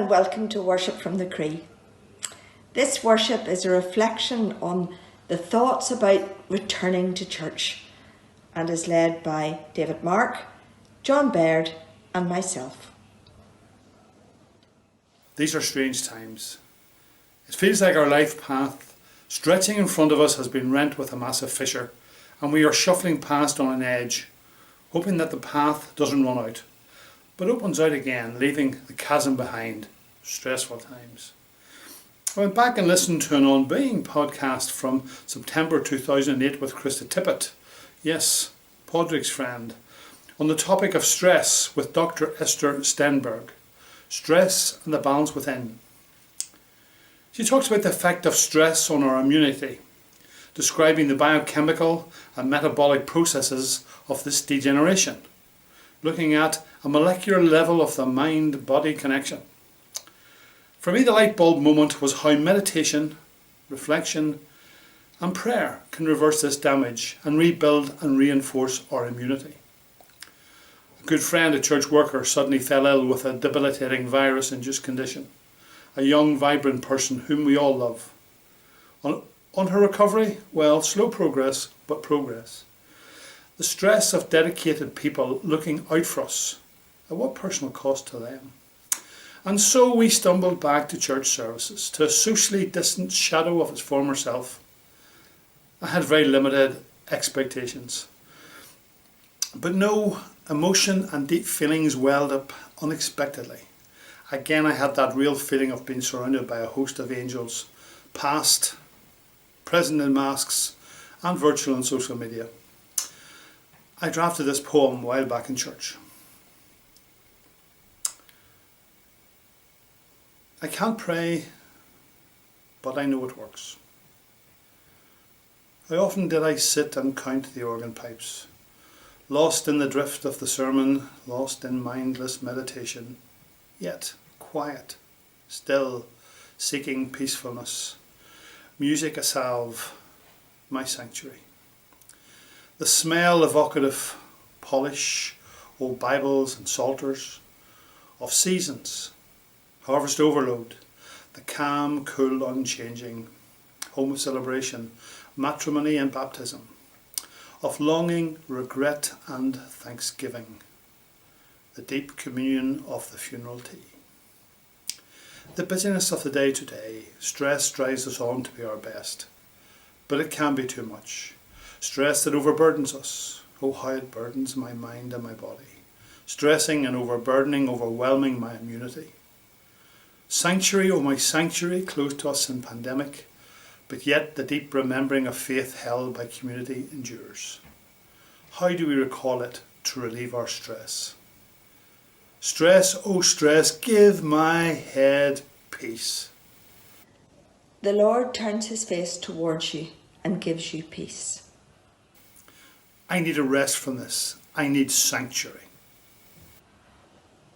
and welcome to Worship from the Croí. This worship is a reflection on the thoughts about returning to church and is led by David Mark, John Baird and myself. These are strange times. It feels like our life path stretching in front of us has been rent with a massive fissure, and we are shuffling past on an edge, hoping that the path doesn't run out, but opens out again, leaving the chasm behind. Stressful times. I went back and listened to an On Being podcast from September 2008 with Krista Tippett, yes, Padraig's friend, on the topic of stress with Dr. Esther Stenberg, stress and the balance within. She talks about the effect of stress on our immunity, describing the biochemical and metabolic processes of this degeneration, looking at a molecular level of the mind-body connection. For me, the light bulb moment was how meditation, reflection and prayer can reverse this damage and rebuild and reinforce our immunity. A good friend, a church worker, suddenly fell ill with a debilitating virus-induced condition. A young, vibrant person whom we all love. On her recovery, well, slow progress, but progress. The stress of dedicated people looking out for us, at what personal cost to them? And so we stumbled back to church services, to a socially distant shadow of its former self. I had very limited expectations. But no, emotion and deep feelings welled up unexpectedly. Again, I had that real feeling of being surrounded by a host of angels, past, present in masks, and virtual and social media. I drafted this poem a while back in church. I can't pray, but I know it works. How often did I sit and count the organ pipes, lost in the drift of the sermon, lost in mindless meditation, yet quiet, still, seeking peacefulness, music a salve, my sanctuary. The smell evocative, polish, old Bibles and psalters, of seasons, harvest overload, the calm, cool, unchanging, home of celebration, matrimony and baptism, of longing, regret and thanksgiving, the deep communion of the funeral tea. The busyness of the day to day, stress drives us on to be our best, but it can be too much. Stress that overburdens us, oh how it burdens my mind and my body, stressing and overburdening, overwhelming my immunity. Sanctuary, oh my sanctuary, close to us in pandemic, but yet the deep remembering of faith held by community endures. How do we recall it to relieve our stress? Stress, oh stress, give my head peace. The Lord turns his face towards you and gives you peace. I need a rest from this. I need sanctuary.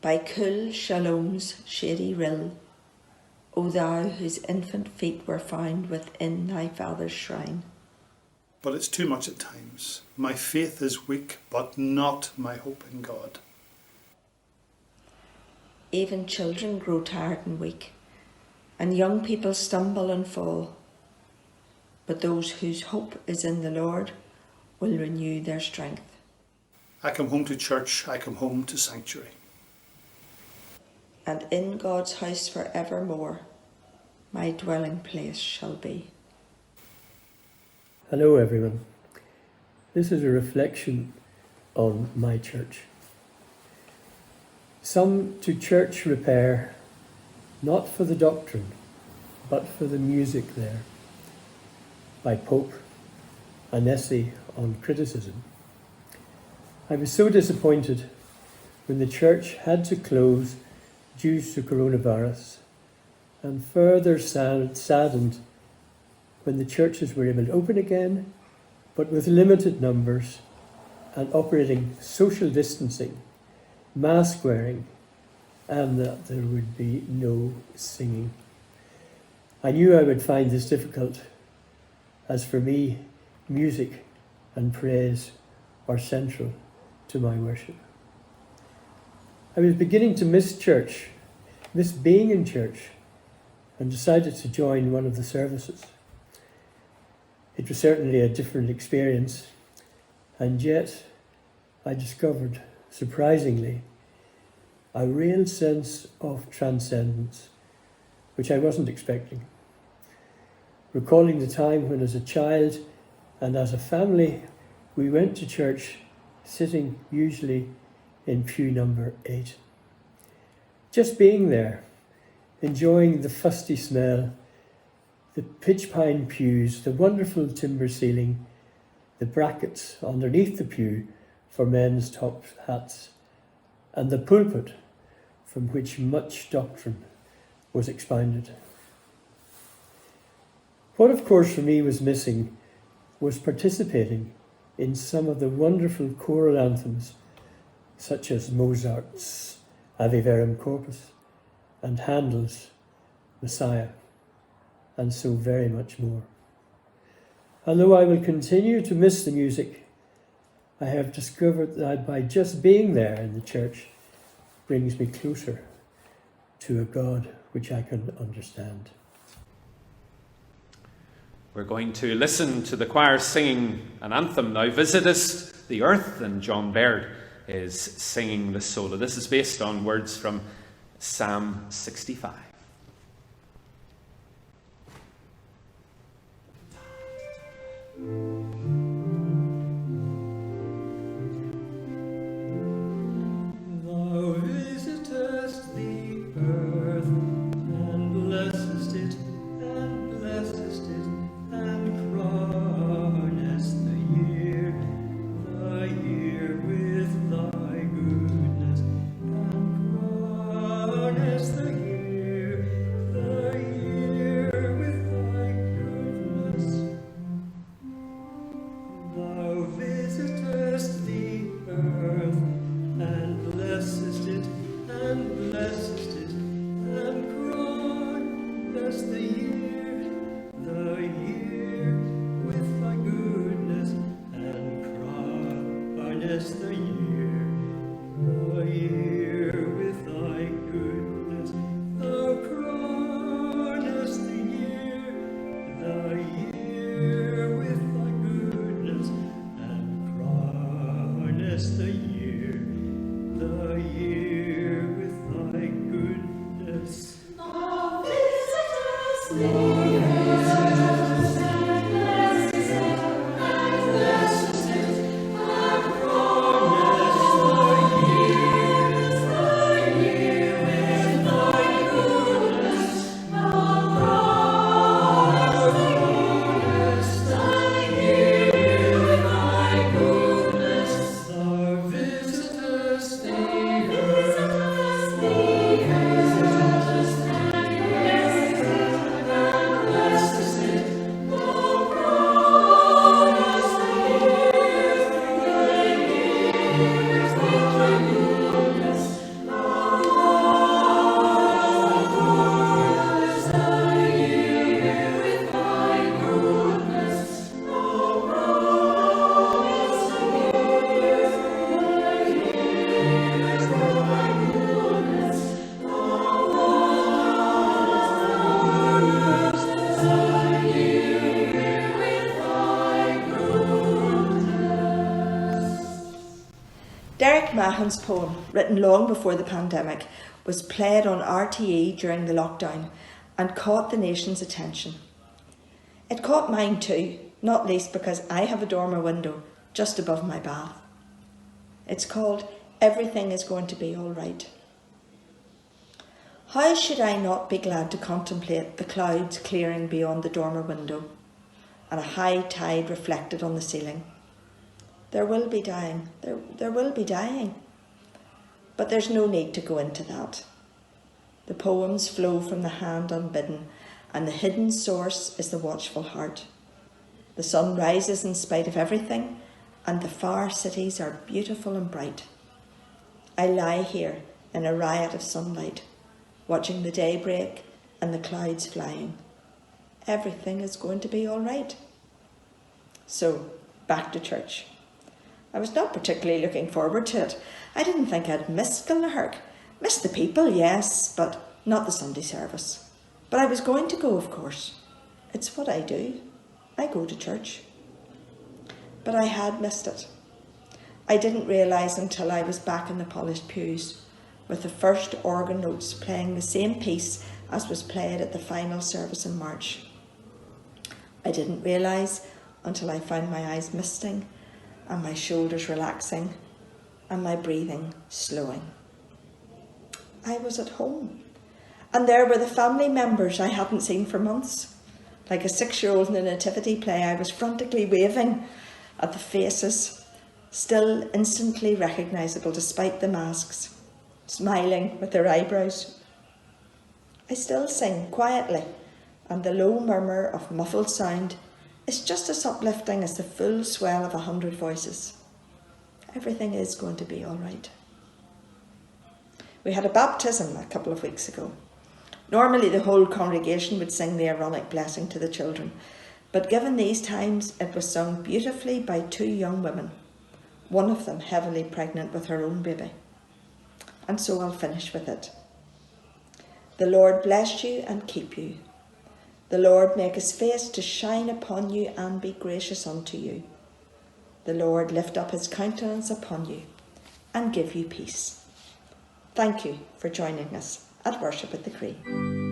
By cool Shalom's shady rill, O thou whose infant feet were found within thy Father's shrine. But it's too much at times. My faith is weak, but not my hope in God. Even children grow tired and weak, and young people stumble and fall. But those whose hope is in the Lord will renew their strength. I come home to church, I come home to sanctuary. And in God's house for evermore, my dwelling place shall be. Hello everyone. This is a reflection on my church. Some to church repair, not for the doctrine, but for the music there. By Pope, an essay on criticism. I was so disappointed when the church had to close due to coronavirus, and further saddened when the churches were able to open again, but with limited numbers and operating social distancing, mask wearing, and that there would be no singing. I knew I would find this difficult, as for me, music and praise are central to my worship. I was beginning to miss church missed being in church and decided to join one of the services. It was certainly a different experience, and yet I discovered, surprisingly, a real sense of transcendence, which I wasn't expecting. Recalling the time when, as a child and as a family, we went to church sitting usually in pew number 8. Just being there, enjoying the fusty smell, the pitch pine pews, the wonderful timber ceiling, the brackets underneath the pew for men's top hats, and the pulpit from which much doctrine was expounded. What, of course, for me was missing was participating in some of the wonderful choral anthems, such as Mozart's Ave Verum Corpus and Handel's Messiah, and so very much more. Although I will continue to miss the music, I have discovered that by just being there in the church brings me closer to a God which I can understand. We're going to listen to the choir singing an anthem, Thou Visitest the Earth, and John Baird is singing the solo. This is based on words from Psalm 65. Thou visitest the earth, and blessest it, and blessest it, and crownest the year with thy goodness, and crownest the year with thy goodness. Thou visitest the earth, and blessest it, and blessest it, and crownest the year with thy goodness, and crownest the year with thy goodness. Thou crownest the year with thy goodness, and crownest the year with thy goodness. Thou visitest the earth, and blessest it, and blessest it, and crownest the year with thy goodness. Thou crownest the year with thy goodness. Thou visitest the earth, and blessest it, thou crownest the year with thy goodness. Thou crownest the year with thy goodness. Thou crownest the year with thy goodness. Thou crownest the year with thy goodness. Derek Mahon's poem, written long before the pandemic, was played on RTE during the lockdown and caught the nation's attention. It caught mine too, not least because I have a dormer window just above my bath. It's called Everything is Going to Be All Right. How should I not be glad to contemplate the clouds clearing beyond the dormer window and a high tide reflected on the ceiling? There will be dying. There will be dying. But there's no need to go into that. The poems flow from the hand unbidden, and the hidden source is the watchful heart. The sun rises in spite of everything, and the far cities are beautiful and bright. I lie here in a riot of sunlight, watching the day break and the clouds flying. Everything is going to be all right. So, back to church. I was not particularly looking forward to it. I didn't think I'd miss Gilnahirk. Miss the people, yes, but not the Sunday service. But I was going to go, of course. It's what I do. I go to church. But I had missed it. I didn't realise until I was back in the polished pews, with the first organ notes playing the same piece as was played at the final service in March. I didn't realise until I found my eyes misting and my shoulders relaxing and my breathing slowing. I was at home, and there were the family members I hadn't seen for months. Like a 6-year-old in a nativity play, I was frantically waving at the faces, still instantly recognisable despite the masks, smiling with their eyebrows. I still sing quietly, and the low murmur of muffled sound is just as uplifting as the full swell of 100 voices. Everything is going to be all right. We had a baptism a couple of weeks ago. Normally the whole congregation would sing the Aaronic blessing to the children, but given these times, it was sung beautifully by 2 young women, one of them heavily pregnant with her own baby. And so I'll finish with it. The Lord bless you and keep you. The Lord make his face to shine upon you and be gracious unto you. The Lord lift up his countenance upon you and give you peace. Thank you for joining us at Worship at the Croí.